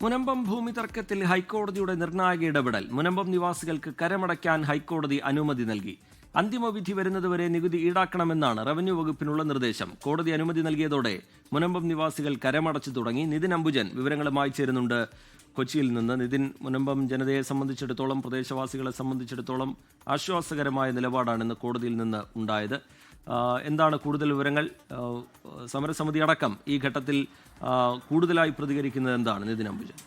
മുനമ്പം ഭൂമി തർക്കത്തിൽ ഹൈക്കോടതിയുടെ നിർണായക ഇടപെടൽ. മുനമ്പം നിവാസികൾക്ക് കരമടയ്ക്കാൻ ഹൈക്കോടതി അനുമതി നൽകി. അന്തിമ വിധി വരുന്നതുവരെ നികുതി ഈടാക്കണമെന്നാണ് റവന്യൂ വകുപ്പിനുള്ള നിർദ്ദേശം. കോടതി അനുമതി നൽകിയതോടെ മുനമ്പം നിവാസികൾ കരമടച്ചു തുടങ്ങി. നിതിൻ അംബുജൻ വിവരങ്ങളുമായി ചേരുന്നുണ്ട് കൊച്ചിയിൽ നിന്ന്. നിതിൻ, മുനമ്പം ജനതയെ സംബന്ധിച്ചിടത്തോളം, പ്രദേശവാസികളെ സംബന്ധിച്ചിടത്തോളം ആശ്വാസകരമായ നിലപാടാണ് ഇന്ന് കോടതിയിൽ നിന്ന് ഉണ്ടായത്. എന്താണ് കൂടുതൽ വിവരങ്ങൾ? സമരസമിതി അടക്കം ഈ ഘട്ടത്തിൽ കൂടുതലായി പ്രതികരിക്കുന്നത് എന്താണ് നിതിൻ അംബുജൻ?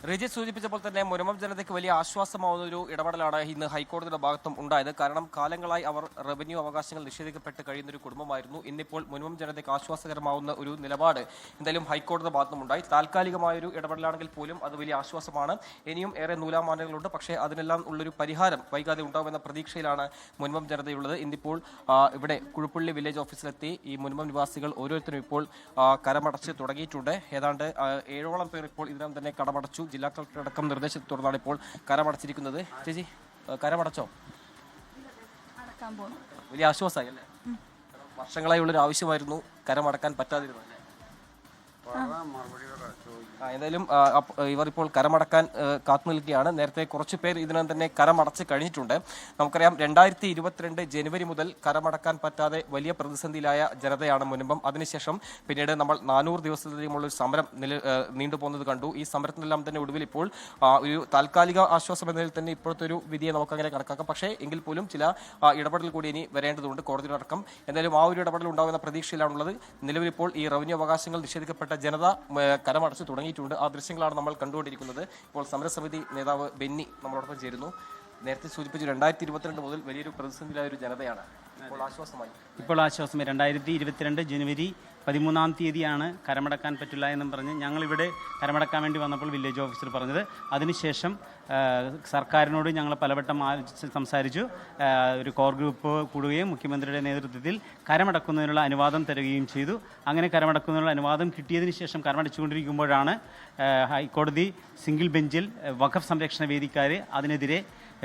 രജിത് സൂചിപ്പിച്ചപ്പോൾ തന്നെ മുനമ്പം ജനതയ്ക്ക് വലിയ ആശ്വാസമാവുന്ന ഒരു ഇടപെടലാണ് ഇന്ന് ഹൈക്കോടതിയുടെ ഭാഗത്തും ഉണ്ടായത്. കാരണം കാലങ്ങളായി അവർ റവന്യൂ അവകാശങ്ങൾ നിഷേധിക്കപ്പെട്ട് കഴിയുന്ന ഒരു കുടുംബമായിരുന്നു. ഇന്നിപ്പോൾ മുനമ്പം ജനതയ്ക്ക് ആശ്വാസകരമാവുന്ന ഒരു നിലപാട് എന്തായാലും ഹൈക്കോടതിയുടെ ഭാഗത്തും ഉണ്ടായി. താൽക്കാലികമായൊരു ഇടപെടലാണെങ്കിൽ പോലും അത് വലിയ ആശ്വാസമാണ്. ഇനിയും ഏറെ നൂലാമാലകളുണ്ട്, പക്ഷേ അതിനെല്ലാം ഉള്ളൊരു പരിഹാരം വൈകാതെ ഉണ്ടാവുമെന്ന പ്രതീക്ഷയിലാണ് മുനമ്പം ജനതയുള്ളത്. ഇന്നിപ്പോൾ ഇവിടെ കുഴുപ്പള്ളി വില്ലേജ് ഓഫീസിലെത്തി ഈ മുനമ്പം നിവാസികൾ ഓരോരുത്തരും ഇപ്പോൾ കരമടച്ച് തുടങ്ങിയിട്ടുണ്ട്. ഏതാണ്ട് 7ഓളം പേർ ഇപ്പോൾ ഇതിനകം തന്നെ കടമടച്ചു. ജില്ലാ കളക്ടർ അടക്കം നിർദ്ദേശത്തെ തുടർന്നാണ് ഇപ്പോൾ കരമടച്ചിരിക്കുന്നത്. ചേച്ചി, കരമടച്ചോ? വലിയ ആശ്വാസമായി അല്ലേ? വർഷങ്ങളായി ഉള്ളൊരു ആവശ്യമായിരുന്നു കരമടക്കാൻ പറ്റാതിരുന്നത്. എന്തായാലും ഇവർ ഇപ്പോൾ കരമടക്കാൻ കാത്തു നിൽക്കുകയാണ്. നേരത്തെ കുറച്ചു പേർ ഇതിനകം തന്നെ കരമടച്ച് കഴിഞ്ഞിട്ടുണ്ട്. നമുക്കറിയാം 2022 ജനുവരി മുതൽ കരമടക്കാൻ പറ്റാതെ വലിയ പ്രതിസന്ധിയിലായ ജനതയാണ് മുനമ്പം. അതിനുശേഷം പിന്നീട് നമ്മൾ 400 ദിവസത്തിലേക്കുള്ളൊരു സമരം നീണ്ടുപോകുന്നത് കണ്ടു. ഈ സമരത്തിനെല്ലാം തന്നെ ഒടുവിൽ ഇപ്പോൾ ഒരു താൽക്കാലിക ആശ്വാസം എന്നതിൽ തന്നെ ഇപ്പോഴത്തെ ഒരു വിധിയെ നമുക്കങ്ങനെ കണക്കാക്കാം. പക്ഷേ എങ്കിൽ പോലും ചില ഇടപെടൽ കൂടി ഇനി വരേണ്ടതുണ്ട് കോടതിയിലടക്കം. എന്തായാലും ആ ഒരു ഇടപെടൽ ഉണ്ടാകുന്ന പ്രതീക്ഷയിലാണുള്ളത്. നിലവിലിപ്പോൾ ഈ റവന്യൂ അവകാശങ്ങൾ നിഷേധിക്കപ്പെട്ട ജനത കരമടച്ച് തുടങ്ങിയിട്ടുണ്ട്. ആ ദൃശ്യങ്ങളാണ് നമ്മൾ കണ്ടുകൊണ്ടിരിക്കുന്നത്. ഇപ്പോൾ സമരസമിതി നേതാവ് ബെന്നി നമ്മളോടൊപ്പം ചേരുന്നു. നേരത്തെ സൂചിപ്പിച്ചു 2022 മുതൽ വലിയൊരു പ്രതിസന്ധിയിലായ ഒരു ജനതയാണ്. ഇപ്പോൾ ആശ്വാസമായി. 2022 ജനുവരി 13-ാം തീയതിയാണ് കരമടക്കാൻ പറ്റില്ല എന്നും പറഞ്ഞ് ഞങ്ങളിവിടെ കരമടക്കാൻ വേണ്ടി വന്നപ്പോൾ വില്ലേജ് ഓഫീസർ പറഞ്ഞത്. അതിനുശേഷം സർക്കാരിനോട് ഞങ്ങൾ പലവട്ടം സംസാരിച്ചു. ഒരു കോർ ഗ്രൂപ്പ് കൂടുകയും മുഖ്യമന്ത്രിയുടെ നേതൃത്വത്തിൽ കരമടക്കുന്നതിനുള്ള അനുവാദം തരികയും ചെയ്തു. അങ്ങനെ കരമടക്കുന്നതിനുള്ള അനുവാദം കിട്ടിയതിന് ശേഷം കരമടച്ചുകൊണ്ടിരിക്കുമ്പോഴാണ് ഹൈക്കോടതി സിംഗിൾ ബെഞ്ചിൽ വഖഫ് സംരക്ഷണ വേദിക്കാർ അതിനെതിരെ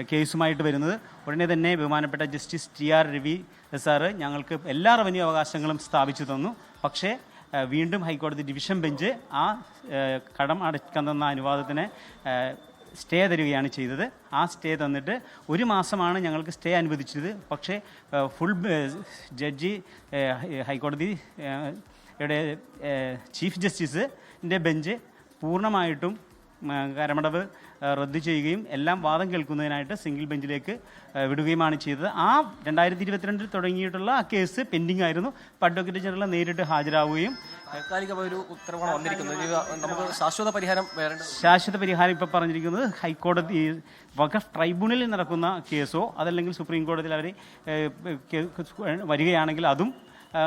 കേസുമായിട്ട് വരുന്നത്. ഉടനെ തന്നെ ബഹുമാനപ്പെട്ട ജസ്റ്റിസ് TR രവി സാറ് ഞങ്ങൾക്ക് എല്ലാ റവന്യൂ അവകാശങ്ങളും സ്ഥാപിച്ചു തന്നു. പക്ഷേ വീണ്ടും ഹൈക്കോടതി ഡിവിഷൻ ബെഞ്ച് ആ കടം അടയ്ക്കാൻ തന്ന അനുവാദത്തിന് സ്റ്റേ തരികയാണ് ചെയ്തത്. ആ സ്റ്റേ തന്നിട്ട് 1 മാസമാണ് ഞങ്ങൾക്ക് സ്റ്റേ അനുവദിച്ചത്. പക്ഷേ ഫുൾ ജഡ്ജി ഹൈക്കോടതി ചീഫ് ജസ്റ്റിസിൻ്റെ ബെഞ്ച് പൂർണ്ണമായിട്ടും കരമടവ് റദ്ദു ചെയ്യുകയും എല്ലാം വാദം കേൾക്കുന്നതിനായിട്ട് സിംഗിൾ ബെഞ്ചിലേക്ക് വിടുകയുമാണ് ചെയ്തത്. ആ 2022 തുടങ്ങിയിട്ടുള്ള ആ കേസ് പെൻഡിങ് ആയിരുന്നു. അഡ്വക്കേറ്റ് ജനറൽ നേരിട്ട് ഹാജരാവുകയും താൽക്കാലികമായൊരു ഉത്തരവാണ് വന്നിരിക്കുന്നത്. നമുക്ക് ശാശ്വത പരിഹാരം ഇപ്പോൾ പറഞ്ഞിരിക്കുന്നത് ഹൈക്കോടതി വഖഫ് ട്രൈബ്യൂണലിൽ നടക്കുന്ന കേസോ അതല്ലെങ്കിൽ സുപ്രീം കോടതിയിൽ അവർ വരികയാണെങ്കിൽ അതും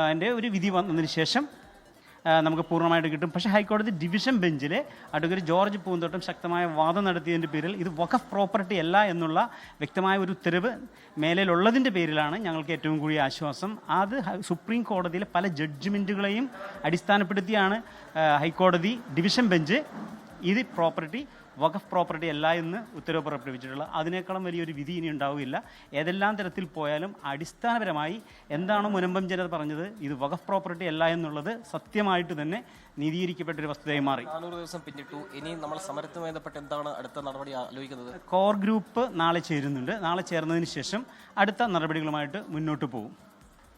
അതിൻ്റെ ഒരു വിധി വന്നതിന് ശേഷം നമുക്ക് പൂർണ്ണമായിട്ട് കിട്ടും. പക്ഷേ ഹൈക്കോടതി ഡിവിഷൻ ബെഞ്ചിൽ അഡ്വക്കേറ്റ് ജോർജ് പൂന്തോട്ടം ശക്തമായ വാദം നടത്തിയതിൻ്റെ പേരിൽ ഇത് വഖഫ് പ്രോപ്പർട്ടി അല്ല എന്നുള്ള വ്യക്തമായ ഒരു ഉത്തരവ് മേലേലുള്ളതിൻ്റെ പേരിലാണ് ഞങ്ങൾക്ക് ഏറ്റവും കൂടിയ ആശ്വാസം. അത് സുപ്രീം കോടതിയിലെ പല ജഡ്ജ്മെൻറ്റുകളെയും അടിസ്ഥാനപ്പെടുത്തിയാണ് ഹൈക്കോടതി ഡിവിഷൻ ബെഞ്ച് ഇത് പ്രോപ്പർട്ടി വഖഫ് പ്രോപ്പർട്ടി അല്ല എന്ന് ഉത്തരവ് പുറപ്പെടുവിച്ചിട്ടുള്ളത്. അതിനേക്കാളും വലിയൊരു വിധി ഇനി ഉണ്ടാവുകയില്ല. ഏതെല്ലാം തരത്തിൽ പോയാലും അടിസ്ഥാനപരമായി എന്താണ് മുനമ്പം ജനത പറഞ്ഞത്, ഇത് വഖഫ് പ്രോപ്പർട്ടി അല്ല എന്നുള്ളത് സത്യമായിട്ട് തന്നെ നീതീകരിക്കപ്പെട്ടൊരു വസ്തുതയായി മാറി. 400 ദിവസം പിന്നിട്ടു. ഇനി നമ്മൾ സമരത്തുമായി ബന്ധപ്പെട്ട് എന്താണ് അടുത്ത നടപടി ആലോചിക്കുന്നത്? കോർ ഗ്രൂപ്പ് നാളെ ചേരുന്നുണ്ട്. നാളെ ചേർന്നതിന് ശേഷം അടുത്ത നടപടികളുമായിട്ട് മുന്നോട്ട് പോകും.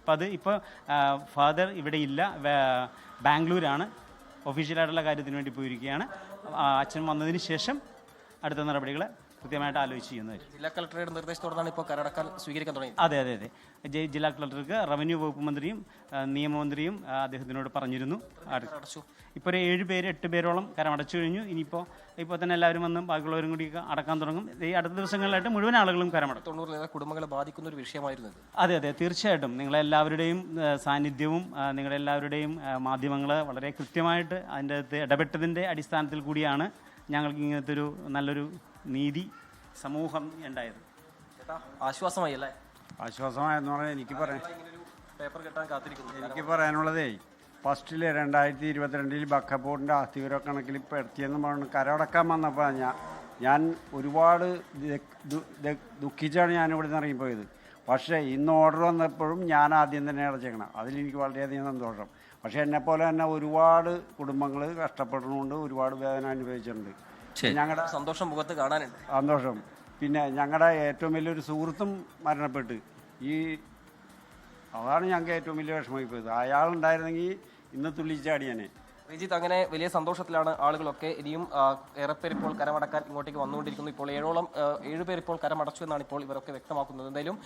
അപ്പോൾ അത് ഇപ്പോൾ ഫാദർ ഇവിടെ ഇല്ല, ബാംഗ്ലൂരാണ് ഒഫീഷ്യലായിട്ടുള്ള കാര്യത്തിന് വേണ്ടി പോയിരിക്കുകയാണ്. അച്ഛൻ വന്നതിന് ശേഷം അടുത്ത നടപടികൾ കൃത്യമായിട്ട് ആലോചിച്ച് ചെയ്യുന്നതായിരിക്കും. ജില്ലാ കളക്ടറുടെ നിർദ്ദേശത്തോടാണ് ഇപ്പോൾ കരടക്കാൻ സ്വീകരിക്കാൻ തുടങ്ങി. അതെ. ജില്ലാ കളക്ടർക്ക് റവന്യൂ വകുപ്പ് മന്ത്രിയും നിയമമന്ത്രിയും അദ്ദേഹത്തിനോട് പറഞ്ഞിരുന്നു. ഇപ്പോൾ ഒരു 8 പേരോളം കരമടച്ചു കഴിഞ്ഞു. ഇപ്പോൾ തന്നെ എല്ലാവരും വന്ന് ബാക്കിയുള്ളവരും കൂടി അടക്കാൻ തുടങ്ങും. ഈ അടുത്ത ദിവസങ്ങളിലായിട്ട് മുഴുവൻ ആളുകളും കരമടക്കും. 90 കുടുംബങ്ങളെ ബാധിക്കുന്ന ഒരു വിഷയമായിരുന്നു. അതെ, തീർച്ചയായിട്ടും നിങ്ങളെല്ലാവരുടെയും സാന്നിധ്യവും നിങ്ങളെല്ലാവരുടെയും മാധ്യമങ്ങൾ വളരെ കൃത്യമായിട്ട് അതിൻ്റെ അകത്ത് ഇടപെട്ടതിൻ്റെ അടിസ്ഥാനത്തിൽ കൂടിയാണ് ഞങ്ങൾക്ക് ഇങ്ങനത്തെ ഒരു നല്ലൊരു നീതി സമൂഹം ഉണ്ടായത്. ആശ്വാസമായി അല്ലേ? ആശ്വാസമായെന്ന് പറഞ്ഞാൽ എനിക്ക് പറയാനുള്ളതേ, ഫസ്റ്റിൽ 2022 വഖഫ് ബോർഡിൻ്റെ ആസ്തിവിവര കണക്കിൽ പെടുത്തിയെന്ന് പറഞ്ഞു കരമടക്കാൻ വന്നപ്പോൾ ഞാൻ ഒരുപാട് ദുഃഖിച്ചാണ് ഞാനിവിടെ നിന്ന് ഇറങ്ങിപ്പോയത്. പക്ഷേ ഇന്ന് ഓർഡർ വന്നപ്പോഴും ഞാൻ ആദ്യം തന്നെ അടച്ചേക്കണം. അതിലെനിക്ക് വളരെയധികം സന്തോഷം. പക്ഷേ എന്നെപ്പോലെ തന്നെ ഒരുപാട് കുടുംബങ്ങൾ കഷ്ടപ്പെടുന്നുണ്ട്, ഒരുപാട് വേദന അനുഭവിച്ചിട്ടുണ്ട്. ഞങ്ങളുടെ സന്തോഷം മുഖത്ത് കാണാനുണ്ട്. സന്തോഷം. പിന്നെ ഞങ്ങളുടെ ഏറ്റവും വലിയൊരു സുഹൃത്തും മരണപ്പെട്ട്. അതാണ് ഞങ്ങൾക്ക് ഏറ്റവും വലിയ വിഷമമായി പോയത്. അയാളുണ്ടായിരുന്നെങ്കിൽ ഇന്ന് തുള്ളിച്ചാടിയനെ. ശ്രീജിത്ത്, അങ്ങനെ വലിയ സന്തോഷത്തിലാണ് ആളുകളൊക്കെ. ഇനിയും ഏറെ പേർ ഇപ്പോൾ കരമടക്കാൻ ഇങ്ങോട്ടേക്ക് വന്നുകൊണ്ടിരിക്കുന്നു. ഇപ്പോൾ 7 പേർ ഇപ്പോൾ കരമടച്ചു എന്നാണ് ഇപ്പോൾ ഇവരൊക്കെ വ്യക്തമാക്കുന്നത്. എന്തായാലും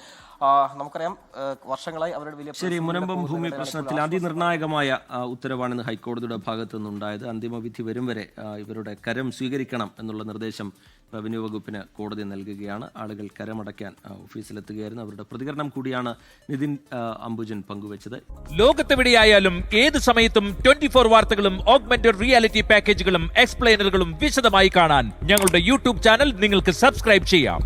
നമുക്കറിയാം വർഷങ്ങളായി അവരുടെ വലിയ ശരി, മുനമ്പം ഭൂമി പ്രശ്നത്തിൽ അതിനിർണായകമായ ഉത്തരവാണെന്ന് ഹൈക്കോടതിയുടെ ഭാഗത്തു നിന്നുണ്ടായത്. അന്തിമവിധി വരും വരെ ഇവരുടെ കരം സ്വീകരിക്കണം എന്നുള്ള നിർദ്ദേശം റവന്യൂ വകുപ്പിന് കോടതി നൽകുകയാണ്. ആളുകൾ കരമടയ്ക്കാൻ ഓഫീസിലെത്തുകയായിരുന്നു. അവരുടെ പ്രതികരണം കൂടിയാണ് നിതിൻ അംബുജൻ പങ്കുവച്ചത്. ലോകത്തെവിടെയായാലും ഏത് സമയത്തും 24 വാർത്തകളും ഓഗ്മെന്റഡ് റിയാലിറ്റി പാക്കേജുകളും എക്സ്പ്ലെയിനറുകളും വിശദമായി കാണാൻ ഞങ്ങളുടെ യൂട്യൂബ് ചാനൽ നിങ്ങൾക്ക് സബ്സ്ക്രൈബ് ചെയ്യാം.